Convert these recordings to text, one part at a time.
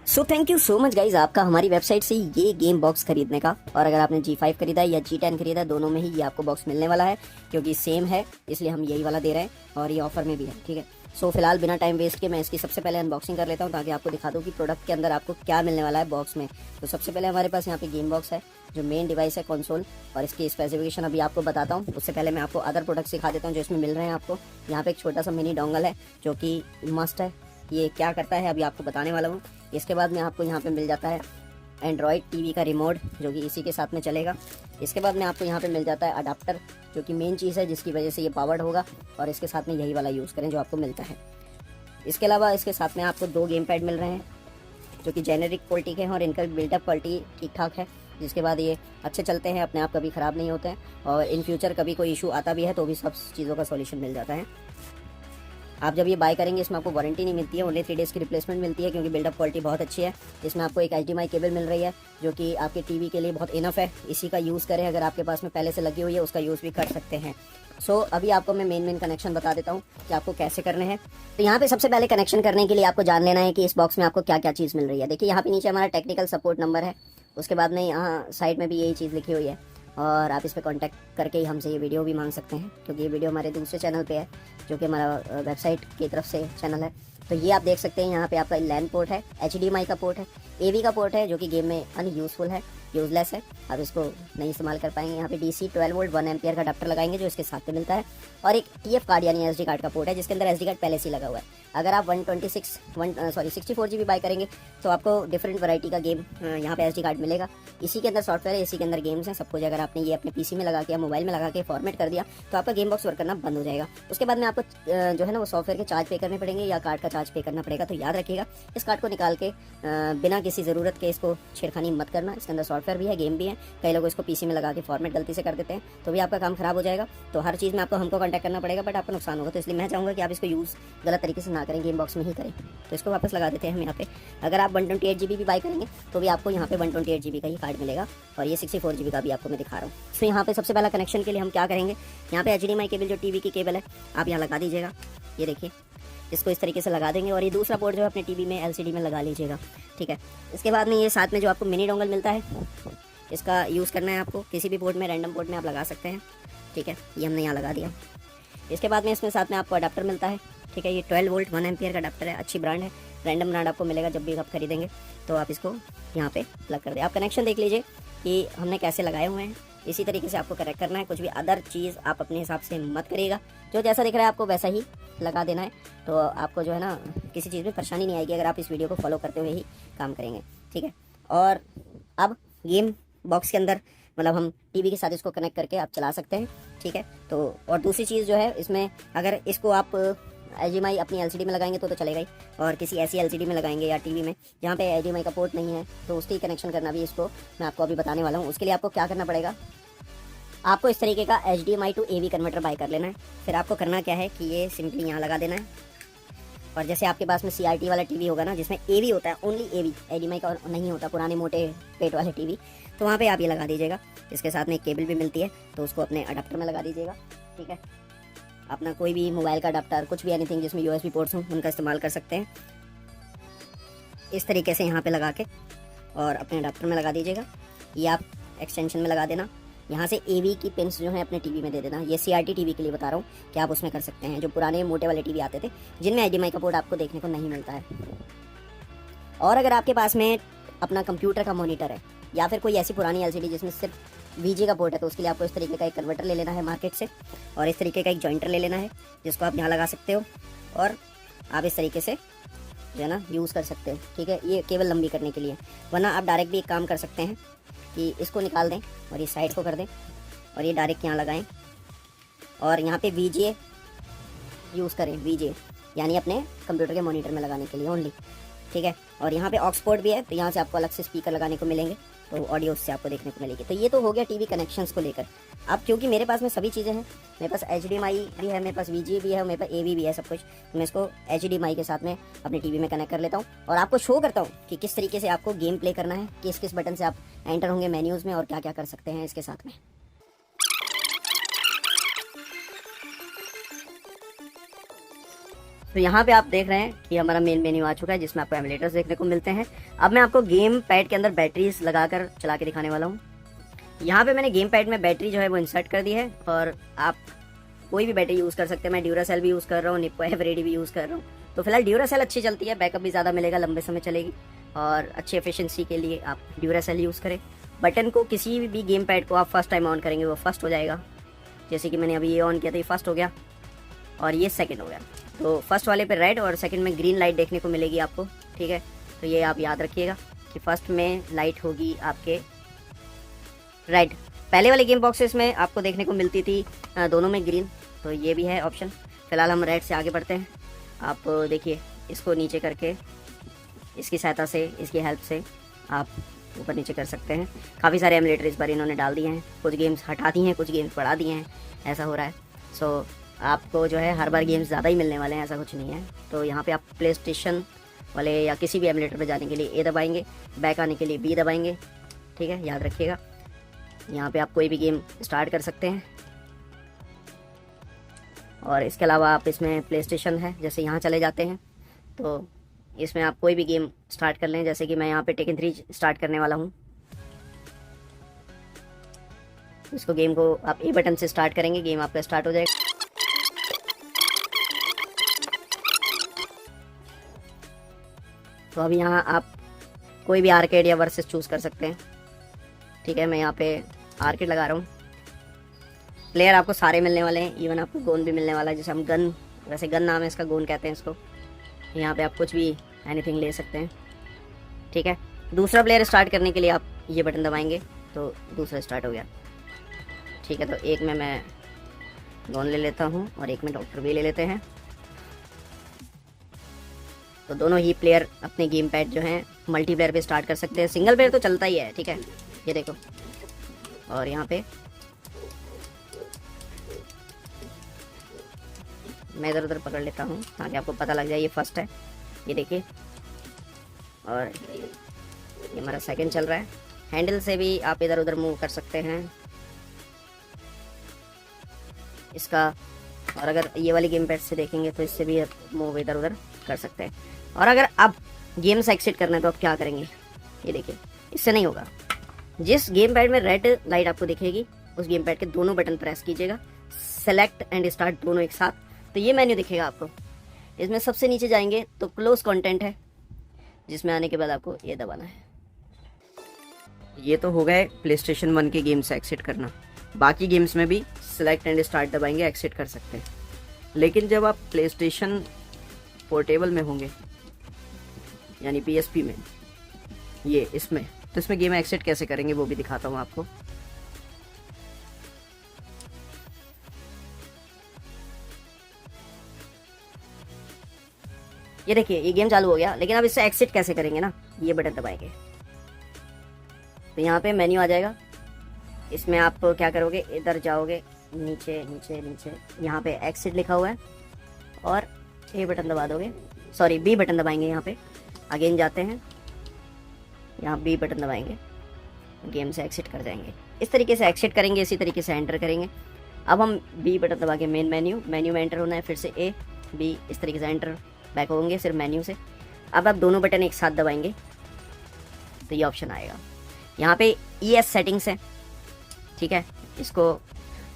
So thank you so much guys आपका हमारी website से ये गेम बॉक्स खरीदने का। और अगर आपने G5 खरीदा है या G10 खरीदा है, दोनों में ही ये आपको बॉक्स मिलने वाला है क्योंकि सेम है, इसलिए हम यही वाला दे रहे हैं और ये ऑफर में भी है। ठीक है, सो फिलहाल बिना टाइम वेस्ट के मैं इसकी सबसे पहले अनबॉक्सिंग कर लेता हूँ ताकि आपको दिखा दूँ कि प्रोडक्ट के अंदर आपको क्या मिलने वाला है बॉक्स में। तो सबसे पहले हमारे पास यहाँ पे गेम बॉक्स है, जो मेन डिवाइस है कंसोल, और इसकी स्पेसिफिकेशन अभी आपको बताता हूँ। उससे पहले मैं आपको अदर प्रोडक्ट सिखा देता हूँ जो इसमें मिल रहे हैं आपको। यहाँ पे एक छोटा सा मिनी डोंगल है जो कि मस्ट है, ये क्या करता है अभी आपको बताने वाला हूँ। इसके बाद में आपको यहाँ पे मिल जाता है एंड्रॉयड टीवी का रिमोट जो कि इसी के साथ में चलेगा। इसके बाद में आपको यहाँ पे मिल जाता है अडाप्टर, जो कि मेन चीज़ है जिसकी वजह से ये पावर्ड होगा, और इसके साथ में यही वाला यूज़ करें जो आपको मिलता है। इसके अलावा इसके साथ में आपको 2 गेम पैड मिल रहे हैं जो कि जेनेरिक क्वालिटी के हैं और इनका बिल्डअप क्वालिटी ठीक ठाक है, जिसके बाद ये अच्छे चलते हैं, अपने आप कभी ख़राब नहीं होते हैं, और इन फ्यूचर कभी कोई इशू आता भी है तो भी सब चीज़ों का सॉल्यूशन मिल जाता है। आप जब ये बाय करेंगे इसमें आपको वारंटी नहीं मिलती है, ओनली 3 डेज़ की रिप्लेसमेंट मिलती है क्योंकि बिल्डअप क्वालिटी बहुत अच्छी है। इसमें आपको एक HDMI केबल मिल रही है जो कि आपके टीवी के लिए बहुत इनफ है, इसी का यूज़ करें। अगर आपके पास में पहले से लगी हुई है उसका यूज़ भी कर सकते हैं। सो अभी आपको मैं मेन कनेक्शन बता देता हूँ कि आपको कैसे करने हैं। तो यहाँ पे सबसे पहले कनेक्शन करने के लिए आपको जान लेना है कि इस बॉक्स में आपको क्या क्या चीज़ मिल रही है। देखिए यहाँ पे नीचे हमारा टेक्निकल सपोर्ट नंबर है, उसके बाद में यहाँ साइड में भी यही चीज़ लिखी हुई है, और आप इस पर कांटेक्ट करके ही हमसे ये वीडियो भी मांग सकते हैं क्योंकि ये वीडियो हमारे दूसरे चैनल पे है जो कि हमारा वेबसाइट की तरफ से चैनल है। तो ये आप देख सकते हैं यहाँ पे आपका लैन पोर्ट है, HDMI का पोर्ट है, AV का पोर्ट है जो कि गेम में अनयूजफुल है, यूजलेस है, आप इसको नहीं इस्तेमाल कर पाएंगे। यहाँ पे DC 12 वोल्ट 1 एम्पियर का अडाप्टर लगाएंगे जो इसके साथ में मिलता है, और एक TF कार्ड यानी SD कार्ड का पोर्ट है जिसके अंदर SD कार्ड पहले से ही लगा हुआ है। अगर आप 64 GB बाय करेंगे तो आपको डिफरेंट वैरायटी का गेम यहाँ पे SD कार्ड मिलेगा। इसी के अंदर सॉफ्टवेयर है, इसी के अंदर गेम्स हैं सब कुछ। अगर आपने ये अपने PC में लगा के या मोबाइल में लगा के फॉर्मेट कर दिया तो आपका गेम बॉक्स वर्क करना बंद हो जाएगा। उसके बाद में आपको जो है ना वो सॉफ्टवेयर के चार्ज पे करने पड़ेंगे या कार्ड का चार्ज पे करना पड़ेगा। तो याद रखिएगा इस कार्ड को निकाल के बिना किसी ज़रूरत के इसको छेड़खानी मत करना। इसके अंदर सॉफ्टवेयर भी है, गेम भी है। कई लोग इसको PC में लगा के फॉर्मेट गलती से कर देते हैं तो भी आपका काम खराब हो जाएगा। तो हर चीज़ में आपको हमको कॉन्टैक्ट करना पड़ेगा, बट आपका नुकसान होगा। तो इसलिए मैं चाहूँगा कि आप इसको यूज़ गलत तरीके से ना करें, गेम बॉक्स में ही करें। तो इसको वापस लगा देते हैं हम यहाँ पे। अगर आप 128 GB भी बाय करेंगे तो भी आपको यहाँ पे 128 GB का ही कार्ड मिलेगा, और ये 64 GB का भी आपको मैं दिखा रहा हूँ। तो यहाँ पे सबसे पहला कनेक्शन के लिए हम क्या करेंगे, यहाँ पे HDMI केबल जो टीवी की केबल है आप यहाँ लगा दीजिएगा। ये देखिए इसको इस तरीके से लगा देंगे, और ये दूसरा पोर्ट जो है अपने टीवी में LCD में लगा लीजिएगा। ठीक है, इसके बाद में ये साथ में जो आपको मिनी डोंगल मिलता है इसका यूज़ करना है आपको, किसी भी पोर्ट में, रैंडम पोर्ट में आप लगा सकते हैं। ठीक है, ये हमने यहाँ लगा दिया। इसके बाद में इसमें साथ में आपको अडाप्टर मिलता है। ठीक है, ये 12 वोल्ट 1 एम्पियर का अडाप्टर है, अच्छी ब्रांड है, रैंडम ब्रांड आपको मिलेगा जब भी आप खरीदेंगे। तो आप इसको यहाँ पे प्लग कर दें। आप कनेक्शन देख लीजिए कि हमने कैसे लगाए हुए हैं, इसी तरीके से आपको कनेक्ट करना है। कुछ भी अदर चीज़ आप अपने हिसाब से मत करिएगा, जो जैसा दिख रहा है आपको वैसा ही लगा देना है। तो आपको जो है ना किसी चीज़ में परेशानी नहीं आएगी अगर आप इस वीडियो को फॉलो करते हुए ही काम करेंगे। ठीक है, और अब गेम बॉक्स के अंदर मतलब हम टीवी के साथ इसको कनेक्ट करके आप चला सकते हैं। ठीक है, तो और दूसरी चीज़ जो है इसमें, अगर इसको आप HDMI अपनी LCD में लगाएंगे तो चलेगा ही, और किसी ऐसी LCD में लगाएंगे या टीवी में जहाँ पे HDMI का पोर्ट नहीं है तो उसकी कनेक्शन करना भी इसको मैं आपको अभी बताने वाला हूँ। उसके लिए आपको क्या करना पड़ेगा, आपको इस तरीके का HDMI to AV converter buy कर लेना है। फिर आपको करना क्या है कि ये सिंपली यहाँ लगा देना है, और जैसे आपके पास में CRT वाला टीवी होगा ना जिसमें AV होता है, ओनली AV, HDMI का नहीं होता, पुराने मोटे पेट वाले टीवी, तो वहाँ पे आप ये लगा दीजिएगा। इसके साथ में एक केबल भी मिलती है तो उसको अपने अडाप्टर में लगा दीजिएगा। ठीक है, अपना कोई भी मोबाइल का अडाप्टर, कुछ भी एनीथिंग जिसमें USB पोर्ट्स हों उनका इस्तेमाल कर सकते हैं। इस तरीके से यहाँ पे लगा के और अपने अडाप्टर में लगा दीजिएगा। ये आप एक्सटेंशन में लगा देना। यहाँ से AV की पिन्स जो है अपने टीवी में दे देना। ये CRT टीवी के लिए बता रहा हूँ कि आप उसमें कर सकते हैं, जो पुराने मोटे वाले टीवी आते थे जिनमें HDMI का पोर्ट आपको देखने को नहीं मिलता है। और अगर आपके पास में अपना कंप्यूटर का मॉनिटर है या फिर कोई ऐसी पुरानी LCD जिसमें सिर्फ VG का पोर्ट है, तो उसके लिए आपको इस तरीके का एक कन्वर्टर ले लेना है मार्केट से, और इस तरीके का एक जॉइंटर ले लेना है जिसको आप यहाँ लगा सकते हो, और आप इस तरीके से जो है ना यूज़ कर सकते हो। ठीक है, ये केबल लंबी करने के लिए, वरना आप डायरेक्ट भी एक काम कर सकते हैं कि इसको निकाल दें और ये साइड को कर दें और ये डायरेक्ट यहाँ लगाएं, और यहाँ पे VGA यूज़ करें, VGA यानी अपने कंप्यूटर के मॉनिटर में लगाने के लिए ओनली। ठीक है, और यहाँ पे ऑक्स पोर्ट भी है तो यहाँ से आपको अलग से स्पीकर लगाने को मिलेंगे, तो ऑडियो उससे आपको देखने को मिलेगी। तो ये तो हो गया टीवी कनेक्शंस को लेकर। अब क्योंकि मेरे पास में सभी चीज़ें हैं, मेरे पास HDMI भी है, मेरे पास VGA भी है, मेरे पास AV भी है, सब कुछ, तो मैं इसको HDMI के साथ में अपने टीवी में कनेक्ट कर लेता हूँ और आपको शो करता हूँ कि किस तरीके से आपको गेम प्ले करना है, किस किस बटन से आप एंटर होंगे मेन्यूज़ में और क्या क्या कर सकते हैं इसके साथ में। तो यहाँ पे आप देख रहे हैं कि हमारा मेन मेन्यू आ चुका है जिसमें आपको एमुलेटर्स देखने को मिलते हैं। अब मैं आपको गेम पैड के अंदर बैटरीज लगाकर चला के दिखाने वाला हूँ। यहाँ पे मैंने गेम पैड में बैटरी जो है वो इंसर्ट कर दी है और आप कोई भी बैटरी यूज़ कर सकते हैं। मैं ड्यूरासेल भी यूज़ कर रहा हूँ, निप्पो एवरेडी भी यूज़ कर रहा हूँ। तो फिलहाल ड्यूरासेल अच्छी चलती है, बैकअप भी ज़्यादा मिलेगा, लंबे समय चलेगी और अच्छी एफिशिएंसी के लिए आप ड्यूरासेल यूज़ करें। बटन को किसी भी गेम पैड को आप फर्स्ट टाइम ऑन करेंगे वो फर्स्ट हो जाएगा। जैसे कि मैंने अभी ये ऑन किया था, ये फर्स्ट हो गया और ये सेकंड हो गया। तो फर्स्ट वाले पे रेड और सेकंड में ग्रीन लाइट देखने को मिलेगी आपको, ठीक है। तो ये आप याद रखिएगा कि फर्स्ट में लाइट होगी आपके रेड। पहले वाले गेम बॉक्सेस में आपको देखने को मिलती थी दोनों में ग्रीन, तो ये भी है ऑप्शन। फिलहाल हम रेड से आगे बढ़ते हैं। आप देखिए इसको नीचे करके इसकी सहायता से, इसकी हेल्प से आप ऊपर नीचे कर सकते हैं। काफ़ी सारे एमुलेटर इस बार इन्होंने डाल दिए हैं, कुछ गेम्स हटा दिए हैं, कुछ गेम्स बढ़ा दिए हैं, ऐसा हो रहा है। सो आपको जो है हर बार गेम्स ज़्यादा ही मिलने वाले हैं, ऐसा कुछ नहीं है। तो यहाँ पे आप प्ले स्टेशन वाले या किसी भी एमुलेटर पे जाने के लिए ए दबाएंगे, बैक आने के लिए बी दबाएंगे, ठीक है, याद रखिएगा। यहाँ पे आप कोई भी गेम स्टार्ट कर सकते हैं और इसके अलावा आप इसमें प्ले स्टेशन है, जैसे यहाँ चले जाते हैं तो इसमें आप कोई भी गेम स्टार्ट कर लें। जैसे कि मैं यहाँ पे टेकन 3 स्टार्ट करने वाला हूँ। इसको गेम को आप ए बटन से स्टार्ट करेंगे, गेम आपका स्टार्ट हो जाएगा। तो अब यहाँ आप कोई भी आर्केड या वर्सेस चूज़ कर सकते हैं, ठीक है। मैं यहाँ पे आर्केड लगा रहा हूँ। प्लेयर आपको सारे मिलने वाले हैं, इवन आपको गोन भी मिलने वाला है, जैसे हम गन, वैसे गन नाम है इसका, गोन कहते हैं इसको। यहाँ पे आप कुछ भी एनीथिंग ले सकते हैं, ठीक है। दूसरा प्लेयर स्टार्ट करने के लिए आप ये बटन दबाएंगे तो दूसरा स्टार्ट हो गया, ठीक है। तो एक में मैं गोन ले लेता हूँ और एक में डॉक्टर भी ले लेते हैं। तो दोनों ही प्लेयर अपने गेम पैड जो हैं मल्टीप्लेयर पे स्टार्ट कर सकते हैं। सिंगल प्लेयर तो चलता ही है, ठीक है, ये देखो। और यहाँ पे मैं इधर उधर पकड़ लेता हूँ ताकि आपको पता लग जाए ये फर्स्ट है, ये देखिए। और ये हमारा सेकंड चल रहा है। हैंडल से भी आप इधर उधर मूव कर सकते हैं इसका। और अगर ये वाली गेम पैड से देखेंगे तो इससे भी मूव इधर उधर कर सकते हैं। और अगर आप गेम से एक्सिट करना है तो आप क्या करेंगे, ये देखिए, इससे नहीं होगा। जिस गेम पैड में रेड लाइट आपको दिखेगी उस गेम पैड के दोनों बटन प्रेस कीजिएगा, सेलेक्ट एंड स्टार्ट दोनों एक साथ, तो ये मेन्यू दिखेगा आपको। इसमें सबसे नीचे जाएंगे तो क्लोज कंटेंट है, जिसमें आने के बाद आपको ये दबाना है। ये तो हो गए प्ले स्टेशन 1 के गेम से एक्सिट करना। बाकी गेम्स में भी सेलेक्ट एंड स्टार्ट दबाएंगे, एक्सिट कर सकते हैं। लेकिन जब आप प्ले स्टेशन पोर्टेबल में होंगे, यानी PSP में, ये इसमें, तो इसमें गेम एक्सिट कैसे करेंगे वो भी दिखाता हूँ आपको। ये देखिए ये गेम चालू हो गया, लेकिन अब इससे एक्सिट कैसे करेंगे ना, ये बटन दबाएंगे तो यहाँ पे मेन्यू आ जाएगा। इसमें आप क्या करोगे, इधर जाओगे, नीचे नीचे नीचे, यहाँ पे एक्सिट लिखा हुआ है और ए बटन दबा दोगे, सॉरी बी बटन दबाएंगे। यहाँ पे अगेन जाते हैं, यहाँ बी बटन दबाएंगे, गेम से एक्सिट कर जाएंगे। इस तरीके से एक्सिट करेंगे, इसी तरीके से एंटर करेंगे। अब हम बी बटन दबा के मेन मेन्यू में एंटर होना है, फिर से ए बी, इस तरीके से एंटर बैक होंगे सिर्फ मेन्यू से। अब आप दोनों बटन एक साथ दबाएंगे तो ये ऑप्शन आएगा। यहाँ पे ES सेटिंग्स है, ठीक है। इसको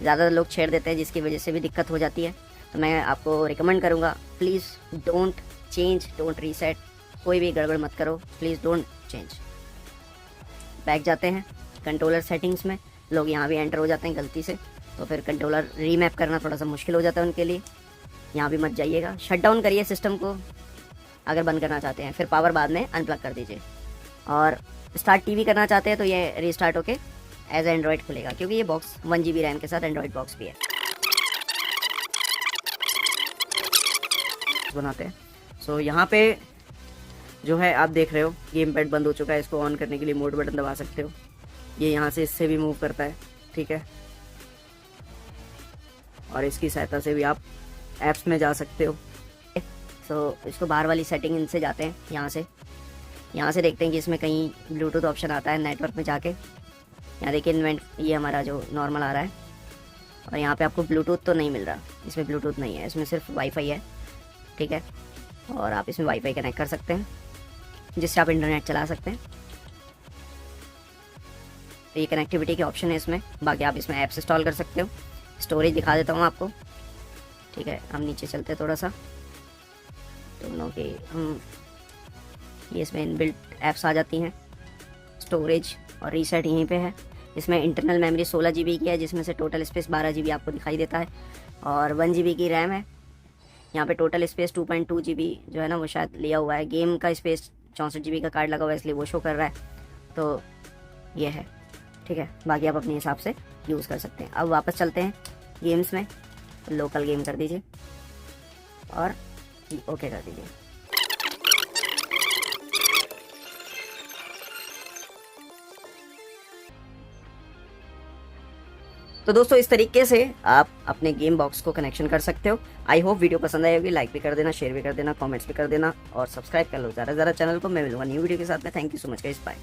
ज़्यादा लोग छेड़ देते हैं जिसकी वजह से भी दिक्कत हो जाती है। तो मैं आपको रिकमेंड करूँगा, please don't change, don't reset, कोई भी गड़बड़ मत करो, प्लीज़ डोंट चेंज। बैक जाते हैं कंट्रोलर सेटिंग्स में, लोग यहाँ भी एंटर हो जाते हैं गलती से, तो फिर कंट्रोलर रीमैप करना थोड़ा सा मुश्किल हो जाता है उनके लिए। यहाँ भी मत जाइएगा, शट डाउन करिए सिस्टम को अगर बंद करना चाहते हैं, फिर पावर बाद में अनप्लग कर दीजिए। और स्टार्ट टीवी करना चाहते हैं तो ये रीस्टार्ट होके एज एंड्रॉइड खुलेगा, क्योंकि ये बॉक्स 1 GB रैम के साथ एंड्रॉइड बॉक्स भी है। बनाते हैं। सो यहाँ पे जो है आप देख रहे हो गेम पैड बंद हो चुका है। इसको ऑन करने के लिए मोड बटन दबा सकते हो, ये यहाँ से इससे भी मूव करता है, ठीक है। और इसकी सहायता से भी आप ऐप्स में जा सकते हो। सो इसको बाहर वाली सेटिंग इनसे जाते हैं, यहाँ से देखते हैं कि इसमें कहीं ब्लूटूथ ऑप्शन आता है। नेटवर्क में जाके यहाँ देखिए इन्वेंट, ये हमारा जो नॉर्मल आ रहा है और यहाँ पे आपको ब्लूटूथ तो नहीं मिल रहा, इसमें ब्लूटूथ नहीं है, इसमें सिर्फ वाईफाई है, ठीक है। और आप इसमें वाईफाई कनेक्ट कर सकते हैं जिससे आप इंटरनेट चला सकते हैं। तो ये कनेक्टिविटी के ऑप्शन है इसमें। बाकी आप इसमें ऐप्स इंस्टॉल कर सकते हो। स्टोरेज दिखा देता हूँ आपको, ठीक है। हम नीचे चलते हैं थोड़ा सा, दोनों के हम ये इसमें इनबिल्ट ऐप्स आ जाती हैं। स्टोरेज और रीसेट यहीं पे है। इसमें इंटरनल मेमोरी 16 GB की है, जिसमें से टोटल स्पेस 12 GB आपको दिखाई देता है, और 1 GB की रैम है। यहाँ पे टोटल स्पेस 2.2 GB जो है ना वो शायद लिया हुआ है। गेम का स्पेस 64 GB का कार्ड लगा हुआ है, इसलिए वो शो कर रहा है। तो ये है, ठीक है। बाकी आप अपने हिसाब से यूज़ कर सकते हैं। अब वापस चलते हैं गेम्स में। लोकल गेम कर दीजिए और ओके कर दीजिए। तो दोस्तों इस तरीके से आप अपने गेम बॉक्स को कनेक्शन कर सकते हो। आई होप वीडियो पसंद आई होगी। लाइक भी कर देना, शेयर भी कर देना, कमेंट्स भी कर देना और सब्सक्राइब कर लो ज़रा चैनल को। मैं मिलूंगा न्यू वीडियो के साथ में। Thank you so much guys, bye.